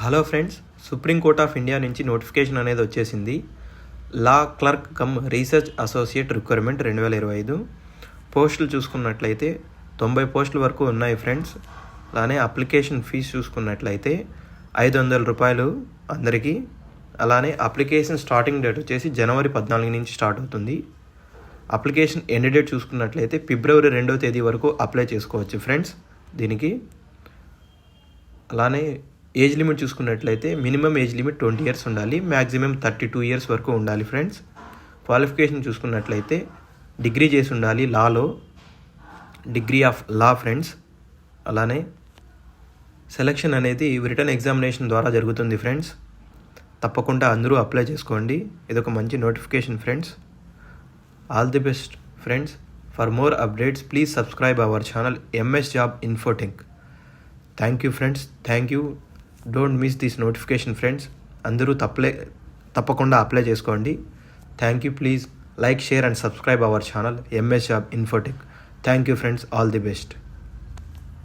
Hello friends, supreme court of India నుంచి notification అనేది వచ్చేసింది. Law clerk cum research associate requirement 2025 పోస్టులు చూసుకున్నట్లయితే 90 పోస్టుల వరకు ఉన్నాయి ఫ్రెండ్స్. అలానే అప్లికేషన్ ఫీజు చూసుకున్నట్లయితే 500 రూపాయలు అందరికీ. అలానే అప్లికేషన్ స్టార్టింగ్ డేట్ వచ్చేసి జనవరి 14 నుంచి స్టార్ట్ అవుతుంది. అప్లికేషన్ ఎండ్ డేట్ చూసుకున్నట్లయితే ఫిబ్రవరి 2వ తేదీ వరకు అప్లై చేసుకోవచ్చు ఫ్రెండ్స్ దీనికి. అలానే ఏజ్ లిమిట్ చూసుకున్నట్లయితే మినిమం ఏజ్ లిమిట్ 20 ఇయర్స్ ఉండాలి, మ్యాక్సిమం 32 ఇయర్స్ వరకు ఉండాలి ఫ్రెండ్స్. క్వాలిఫికేషన్ చూసుకున్నట్లయితే డిగ్రీ చేసి ఉండాలి, లాలో డిగ్రీ ఆఫ్ లా ఫ్రెండ్స్. అలానే సెలక్షన్ అనేది రిటర్న్ ఎగ్జామినేషన్ ద్వారా జరుగుతుంది ఫ్రెండ్స్. తప్పకుండా అందరూ అప్లై చేసుకోండి. ఇదొక మంచి notification friends. All the best friends. For more updates please subscribe our channel MS Job Infotech. Thank you friends, thank you. Don't miss this notification friends. అందరూ తప్పకుండా అప్లై చేసుకోండి. Thank you. Please like, share and subscribe our channel MS Job Infotech. Thank you friends. All the best.